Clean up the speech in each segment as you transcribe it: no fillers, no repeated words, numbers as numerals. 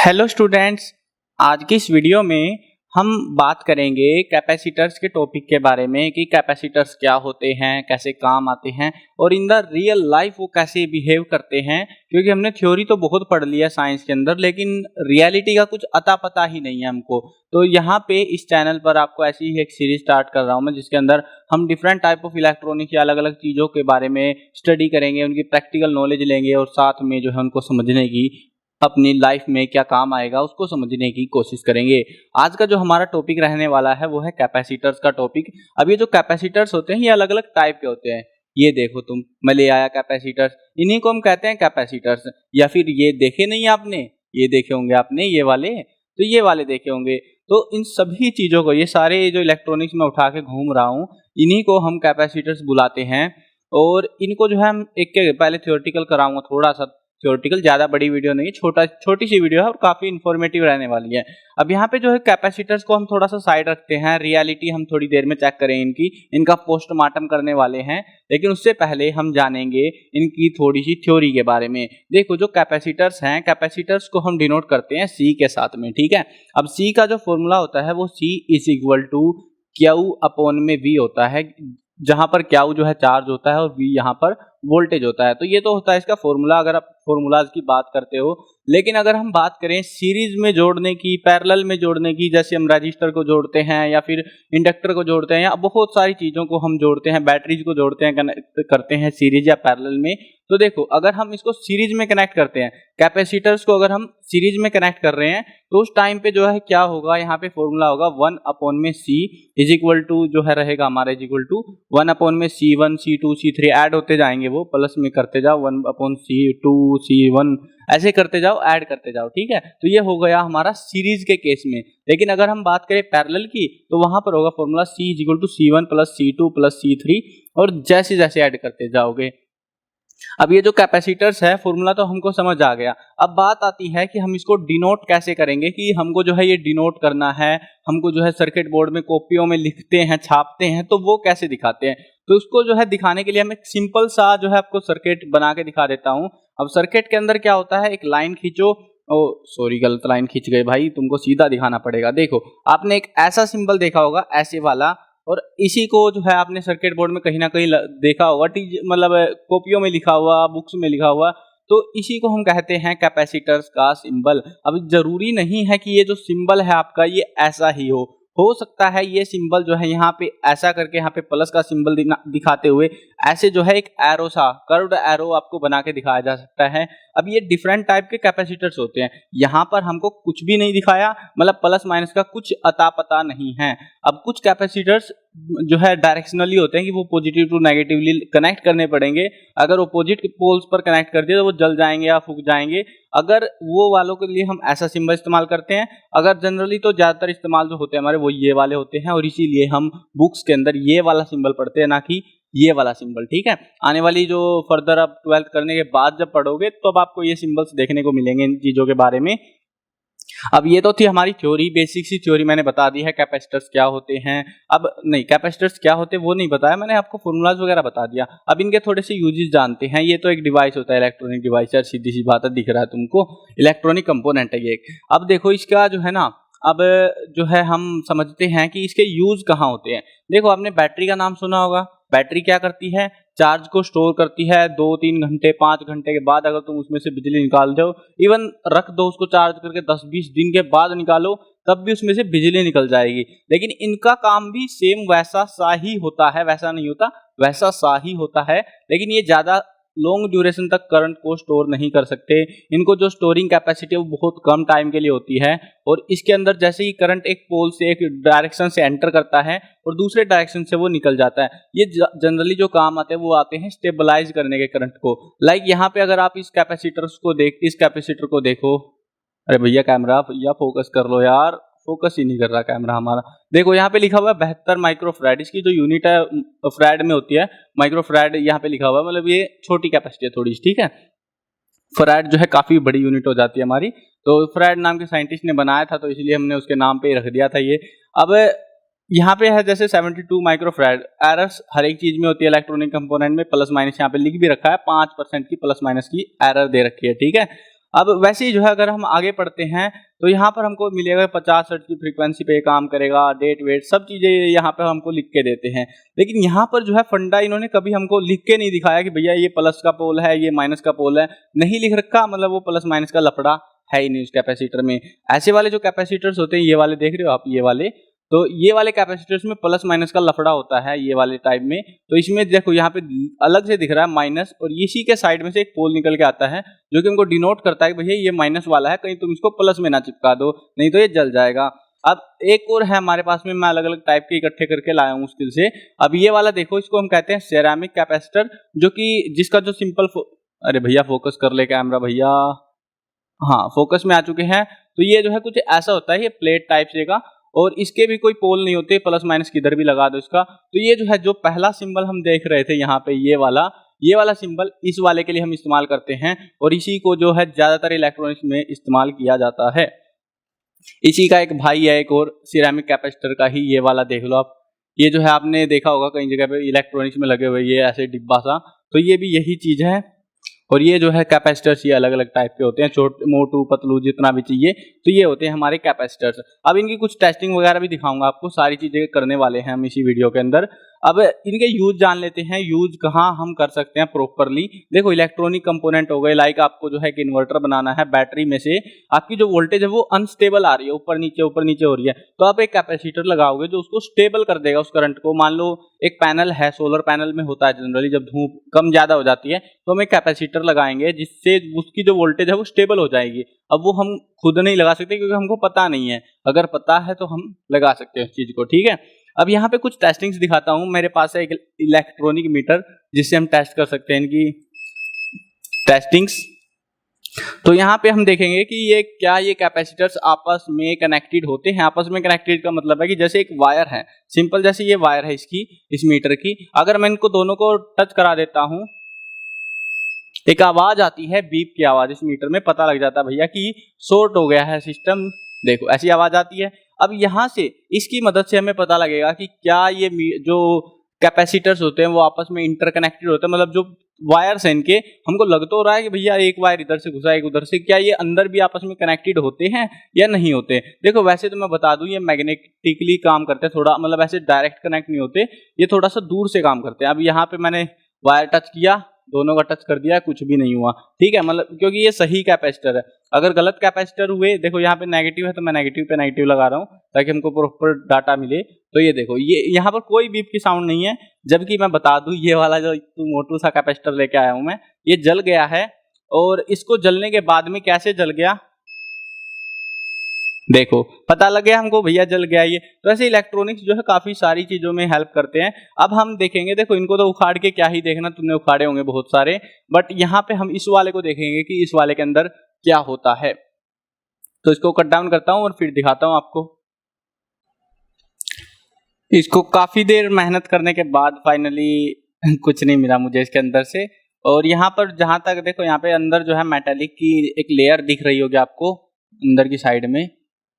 Hello students, आज की इस वीडियो में हम बात करेंगे कैपेसिटर्स के टॉपिक के बारे में कि कैपेसिटर्स क्या होते हैं, कैसे काम आते हैं और इन द रियल लाइफ वो कैसे बिहेव करते हैं। क्योंकि हमने थ्योरी तो बहुत पढ़ लिया साइंस के अंदर, लेकिन रियलिटी का कुछ अता पता ही नहीं है हमको। तो यहाँ पे इस चैनल पर आपको ऐसी ही एक सीरीज स्टार्ट कर रहा हूँ मैं, जिसके अंदर हम डिफरेंट टाइप ऑफ इलेक्ट्रॉनिक या अलग अलग चीज़ों के बारे में स्टडी करेंगे, उनकी प्रैक्टिकल नॉलेज लेंगे और साथ में जो है उनको समझने की, अपनी लाइफ में क्या काम आएगा उसको समझने की कोशिश करेंगे। आज का जो हमारा टॉपिक रहने वाला है वो है कैपेसिटर्स का टॉपिक। अब ये जो कैपेसिटर्स होते हैं ये अलग अलग टाइप के होते हैं। ये देखो तुम, मैं ले आया कैपेसिटर्स, इन्हीं को हम कहते हैं कैपेसिटर्स। या फिर ये देखे नहीं आपने, ये देखे होंगे आपने ये वाले, तो ये वाले देखे होंगे। तो इन सभी चीज़ों को, ये सारे जो इलेक्ट्रॉनिक्स में उठा के घूम रहा हूँ, इन्हीं को हम कैपेसिटर्स बुलाते हैं। और इनको जो है हम एक के पहले थ्योरेटिकल कराऊंगा, थोड़ा सा थ्योरेटिकल, ज़्यादा बड़ी वीडियो नहीं, छोटी सी वीडियो है और काफ़ी इन्फॉर्मेटिव रहने वाली है। अब यहाँ पे जो है कैपेसिटर्स को हम थोड़ा सा साइड रखते हैं, रियलिटी हम थोड़ी देर में चेक करें इनका पोस्टमार्टम करने वाले हैं। लेकिन उससे पहले हम जानेंगे इनकी थोड़ी सी थ्योरी के बारे में। देखो, जो कैपेसिटर्स हैं, कैपेसिटर्स को हम डिनोट करते हैं सी के साथ में, ठीक है। अब सी का जो फॉर्मूला होता है वो C is equal to Q upon में वी होता है, जहां पर क्यू जो है चार्ज होता है और वी यहाँ पर वोल्टेज होता है। तो ये तो होता है इसका फॉर्मूला, अगर आप फॉर्मूलाज की बात करते हो। लेकिन अगर हम बात करें सीरीज में जोड़ने की, पैरेलल में जोड़ने की, जैसे हम रजिस्टर को जोड़ते हैं या फिर इंडक्टर को जोड़ते हैं या बहुत सारी चीज़ों को हम जोड़ते हैं, बैटरीज को जोड़ते हैं, कनेक्ट करते हैं सीरीज या पैरेलल में। तो देखो, अगर हम इसको सीरीज में कनेक्ट करते हैं, कैपेसिटर्स को अगर हम सीरीज में कनेक्ट कर रहे हैं, तो उस टाइम पे जो है क्या होगा, यहाँ पे फॉर्मूला होगा 1 अपॉन में सी इज इक्वल टू जो है रहेगा हमारा इज इक्वल टू 1 अपॉन में C1 C2 C3 ऐड होते जाएंगे, वो प्लस में करते जाओ, 1 अपॉन C2 C1 ऐसे करते जाओ, ऐड करते जाओ, ठीक है। तो ये हो गया हमारा सीरीज के केस में। लेकिन अगर हम बात करें पैरेलल की, तो वहां पर होगा formula C is equal to C1 plus C2 plus C3, और जैसे जैसे ऐड करते जाओगे। अब ये जो कैपेसिटर्स है, फॉर्मूला तो हमको समझ आ गया। अब बात आती है कि हम इसको डिनोट कैसे करेंगे, कि हमको जो है ये डिनोट करना है, हमको जो है सर्किट बोर्ड में कॉपियों में लिखते हैं, छापते हैं, तो वो कैसे दिखाते हैं। तो उसको जो है दिखाने के लिए हम एक सिंपल सा जो है आपको सर्किट बना के दिखा देता हूँ। अब सर्किट के अंदर क्या होता है, एक लाइन खींचो, ओ सॉरी गलत लाइन खींच गए भाई, तुमको सीधा दिखाना पड़ेगा। देखो, आपने एक ऐसा सिंबल देखा होगा, ऐसे वाला, और इसी को जो है आपने सर्किट बोर्ड में कहीं ना कहीं देखा होगा, मतलब कॉपियों में लिखा हुआ, बुक्स में लिखा हुआ। तो इसी को हम कहते हैं कैपेसिटर्स का सिंबल। अब जरूरी नहीं है कि ये जो सिंबल है आपका ये ऐसा ही हो सकता है ये सिंबल जो है यहाँ पे ऐसा करके, यहाँ पे प्लस का सिंबल दिखाते हुए ऐसे जो है एक एरो सा, कर्व्ड एरो आपको बना के दिखाया जा सकता है। अब ये डिफरेंट टाइप के कैपेसिटर्स होते हैं। यहाँ पर हमको कुछ भी नहीं दिखाया, मतलब प्लस माइनस का कुछ अता पता नहीं है। अब कुछ कैपेसिटर्स जो है डायरेक्शनली होते हैं कि वो पॉजिटिव टू नेगेटिवली कनेक्ट करने पड़ेंगे। अगर अपोजिट पोल्स पर कनेक्ट कर दिए तो वो जल जाएंगे या फूक जाएंगे। अगर वो वालों के लिए हम ऐसा सिंबल इस्तेमाल करते हैं। अगर जनरली तो ज़्यादातर इस्तेमाल जो होते हैं हमारे वो ये वाले होते हैं, और इसीलिए हम बुक्स के अंदर ये वाला सिंबल पढ़ते हैं, ना कि ये वाला सिंबल, ठीक है। आने वाली जो फर्दर अब 12th करने के बाद जब पढ़ोगे तो अब आपको ये सिंबल्स देखने को मिलेंगे इन चीज़ों के बारे में। अब ये तो थी हमारी थ्योरी, बेसिक सी थ्योरी मैंने बता दी है कैपेसिटर्स क्या होते हैं। अब नहीं, कैपेसिटर्स क्या होते हैं वो नहीं बताया मैंने, आपको फॉर्मूलाज वगैरह बता दिया। अब इनके थोड़े से यूजेस जानते हैं। ये तो एक डिवाइस होता है, इलेक्ट्रॉनिक डिवाइस है, सीधी सी बात है, दिख रहा है तुमको, इलेक्ट्रॉनिक कंपोनेंट है ये एक। अब देखो इसका जो है ना, अब जो है हम समझते हैं कि इसके यूज कहाँ होते हैं। देखो, आपने बैटरी का नाम सुना होगा। बैटरी क्या करती है, चार्ज को स्टोर करती है। 2-3 घंटे 5 घंटे के बाद अगर तुम उसमें से बिजली निकाल दो, इवन रख दो उसको चार्ज करके 10-20 दिन के बाद निकालो, तब भी उसमें से बिजली निकल जाएगी। लेकिन इनका काम भी सेम वैसा सा ही होता है, वैसा नहीं होता, वैसा सा ही होता है। लेकिन ये ज़्यादा लॉन्ग ड्यूरेशन तक करंट को स्टोर नहीं कर सकते। इनको जो स्टोरिंग कैपेसिटी है वो बहुत कम टाइम के लिए होती है। और इसके अंदर जैसे ही करंट एक पोल से, एक डायरेक्शन से एंटर करता है और दूसरे डायरेक्शन से वो निकल जाता है, ये जनरली जो काम आते हैं वो आते हैं स्टेबलाइज करने के करंट को। लाइक यहाँ पे अगर आप इस कैपेसिटर को देखो, अरे भैया कैमरा भैया फोकस कर लो यार, फोकस ही नहीं कर रहा कैमरा हमारा। देखो यहाँ पे लिखा हुआ है 72 माइक्रोफैराड, इसकी जो यूनिट है फैराड में होती है, माइक्रोफैराड यहाँ पे लिखा हुआ है, मतलब ये छोटी कैपेसिटी है थोड़ी, ठीक है। फैराड जो है काफी बड़ी यूनिट हो जाती है हमारी। तो फैराड नाम के साइंटिस्ट ने बनाया था, तो इसलिए हमने उसके नाम पे ही रख दिया था ये। अब यहाँ पे है जैसे 72 माइक्रोफैराड। एरर्स हर एक चीज में होती है इलेक्ट्रॉनिक कंपोनेंट में, प्लस माइनस यहाँ पे लिख भी रखा है, 5% की प्लस माइनस की एरर दे रखी है, ठीक है। अब वैसे ही जो है अगर हम आगे पढ़ते हैं तो यहाँ पर हमको मिलेगा 50 हर्ट्ज की फ्रीक्वेंसी पे काम करेगा, डेट वेट सब चीज़ें यहाँ पे हमको लिख के देते हैं। लेकिन यहाँ पर जो है फंडा इन्होंने कभी हमको लिख के नहीं दिखाया कि भैया ये प्लस का पोल है, ये माइनस का पोल है, नहीं लिख रखा, मतलब वो प्लस माइनस का लफड़ा है ही नहीं उस कैपेसिटर में। ऐसे वाले जो कैपेसिटर्स होते हैं, ये वाले देख रहे हो आप, ये वाले, तो ये वाले कैपेसिटर्स में प्लस माइनस का लफड़ा होता है ये वाले टाइप में। तो इसमें देखो यहाँ पे अलग से दिख रहा है माइनस, और इसी के साइड में से एक पोल निकल के आता है जो कि हमको डिनोट करता है कि भैया ये माइनस वाला है, कहीं तुम इसको प्लस में ना चिपका दो, नहीं तो ये जल जाएगा। अब एक और है हमारे पास में, मैं अलग अलग टाइप के इकट्ठे करके लाया हूँ मुश्किल से। अब ये वाला देखो, इसको हम कहते हैं सेरामिक कैपेसिटर, जो कि जिसका जो सिंपल अरे भैया फोकस कर ले कैमरा भैया, हाँ फोकस में आ चुके हैं। तो ये जो है कुछ ऐसा होता है, ये प्लेट टाइप से का, और इसके भी कोई पोल नहीं होते, प्लस माइनस किधर भी लगा दो इसका। तो ये जो है जो पहला सिंबल हम देख रहे थे यहाँ पे, ये वाला सिंबल इस वाले के लिए हम इस्तेमाल करते हैं, और इसी को जो है ज्यादातर इलेक्ट्रॉनिक्स में इस्तेमाल किया जाता है। इसी का एक भाई है एक और सिरेमिक कैपेसिटर का ही, ये वाला देख लो आप, ये जो है आपने देखा होगा कई जगह पे इलेक्ट्रॉनिक्स में लगे हुए ये ऐसे डिब्बा सा, तो ये भी यही चीज है। और ये जो है कैपेसिटर्स, ये अलग अलग टाइप के होते हैं, छोटे मोटू पतलू जितना भी चाहिए, तो ये होते हैं हमारे कैपेसिटर्स। अब इनकी कुछ टेस्टिंग वगैरह भी दिखाऊंगा आपको, सारी चीजें करने वाले हैं हम इसी वीडियो के अंदर। अब इनके यूज जान लेते हैं, यूज कहाँ हम कर सकते हैं प्रॉपरली। देखो इलेक्ट्रॉनिक कंपोनेंट हो गए, लाइक आपको जो है एक इन्वर्टर बनाना है, बैटरी में से आपकी जो वोल्टेज है वो अनस्टेबल आ रही है, ऊपर नीचे हो रही है, तो आप एक कैपेसिटर लगाओगे जो उसको स्टेबल कर देगा उस करंट को। मान लो एक पैनल है, सोलर पैनल में होता है जनरली, जब धूप कम ज्यादा हो जाती है तो हम एक कैपेसिटर लगाएंगे जिससे उसकी जो वोल्टेज है वो स्टेबल हो जाएगी। अब वो हम खुद नहीं लगा सकते क्योंकि हमको पता नहीं है, अगर पता है तो हम लगा सकते हैं उस चीज को, ठीक है। अब यहाँ पे कुछ टेस्टिंग्स दिखाता हूँ, मेरे पास है एक इलेक्ट्रॉनिक मीटर जिससे हम टेस्ट कर सकते हैं इनकी टेस्टिंग्स। तो यहाँ पे हम देखेंगे कि ये क्या ये कैपेसिटर्स आपस में कनेक्टेड होते हैं। आपस में कनेक्टेड का मतलब है कि जैसे एक वायर है, सिंपल जैसे ये वायर है इसकी, इस मीटर की, अगर मैं इनको दोनों को टच करा देता हूं, एक आवाज आती है, बीप की आवाज, इस मीटर में पता लग जाता है भैया कि शॉर्ट हो गया है सिस्टम, देखो ऐसी आवाज आती है। अब यहाँ से इसकी मदद से हमें पता लगेगा कि क्या ये जो कैपेसिटर्स होते हैं वो आपस में इंटरकनेक्टेड होते हैं, मतलब जो वायर्स हैं इनके, हमको लग तो रहा है कि भैया एक वायर इधर से घुसा एक उधर से, क्या ये अंदर भी आपस में कनेक्टेड होते हैं या नहीं होते। देखो वैसे तो मैं बता दूं ये मैग्नेटिकली काम करते हैं थोड़ा, मतलब ऐसे डायरेक्ट कनेक्ट नहीं होते, ये थोड़ा सा दूर से काम करते हैं। अब यहाँ पे मैंने वायर टच किया, दोनों का टच कर दिया, कुछ भी नहीं हुआ, ठीक है, मतलब क्योंकि ये सही कैपेसिटर है। अगर गलत कैपेसिटर हुए, देखो यहाँ पे नेगेटिव है तो मैं नेगेटिव पे नेगेटिव लगा रहा हूँ ताकि हमको प्रॉपर डाटा मिले। तो ये देखो, ये यहाँ पर कोई बीप की साउंड नहीं है, जबकि मैं बता दूं ये वाला जो मोटू सा कैपेसिटर लेके आया हूं मैं, ये जल गया है। और इसको जलने के बाद में कैसे जल गया, देखो पता लग गया हमको भैया जल गया ये। तो ऐसे इलेक्ट्रॉनिक्स जो है काफी सारी चीजों में हेल्प करते हैं। अब हम देखेंगे, देखो इनको तो उखाड़ के क्या ही देखना, तुमने उखाड़े होंगे बहुत सारे, बट यहाँ पे हम इस वाले को देखेंगे कि इस वाले के अंदर क्या होता है। तो इसको कट डाउन करता हूं और फिर दिखाता हूं आपको। इसको काफी देर मेहनत करने के बाद फाइनली कुछ नहीं मिला मुझे इसके अंदर से। और यहाँ पर जहां तक देखो, यहाँ पे अंदर जो है मेटालिक की एक लेयर दिख रही होगी आपको अंदर की साइड में,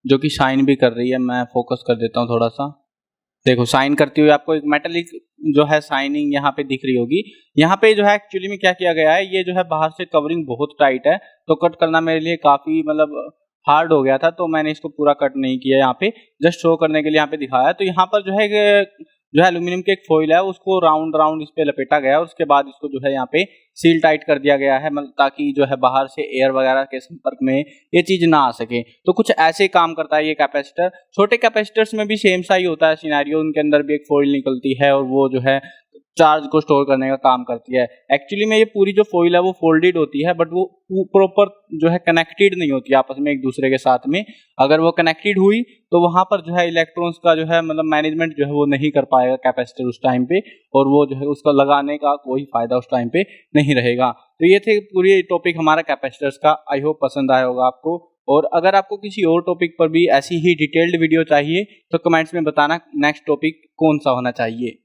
जो कि शाइन भी कर रही है। मैं फोकस कर देता हूँ थोड़ा सा, देखो शाइन करती हुई आपको एक मेटालिक जो है शाइनिंग यहाँ पे दिख रही होगी। यहाँ पे जो है एक्चुअली में क्या किया गया है, ये जो है बाहर से कवरिंग बहुत टाइट है, तो कट करना मेरे लिए काफी मतलब हार्ड हो गया था, तो मैंने इसको पूरा कट नहीं किया, यहाँ पे जस्ट शो करने के लिए यहाँ पे दिखाया। तो यहाँ पर जो है एल्यूमिनियम की एक फॉइल है, उसको राउंड राउंड इस पे लपेटा गया और उसके बाद इसको जो है यहाँ पे सील टाइट कर दिया गया है, मतलब ताकि जो है बाहर से एयर वगैरह के संपर्क में ये चीज ना आ सके। तो कुछ ऐसे काम करता है ये कैपेसिटर। छोटे कैपेसिटर्स में भी सेम सा ही होता है सिनेरियो, उनके अंदर भी एक फॉइल निकलती है और वो जो है चार्ज को स्टोर करने का काम करती है। एक्चुअली में ये पूरी जो फॉइल है वो फोल्डेड होती है, बट वो प्रॉपर जो है कनेक्टेड नहीं होती आपस में एक दूसरे के साथ में। अगर वो कनेक्टेड हुई तो वहां पर जो है इलेक्ट्रॉन्स का जो है मतलब मैनेजमेंट जो है वो नहीं कर पाएगा कैपेसिटर उस टाइम पे, और वो जो है उसका लगाने का कोई फायदा उस टाइम पे नहीं रहेगा। तो ये थे पूरी टॉपिक हमारा कैपेसिटर्स का। आई होप पसंद आया होगा आपको। और अगर आपको किसी और टॉपिक पर भी ऐसी ही डिटेल्ड वीडियो चाहिए तो कमेंट्स में बताना नेक्स्ट टॉपिक कौन सा होना चाहिए।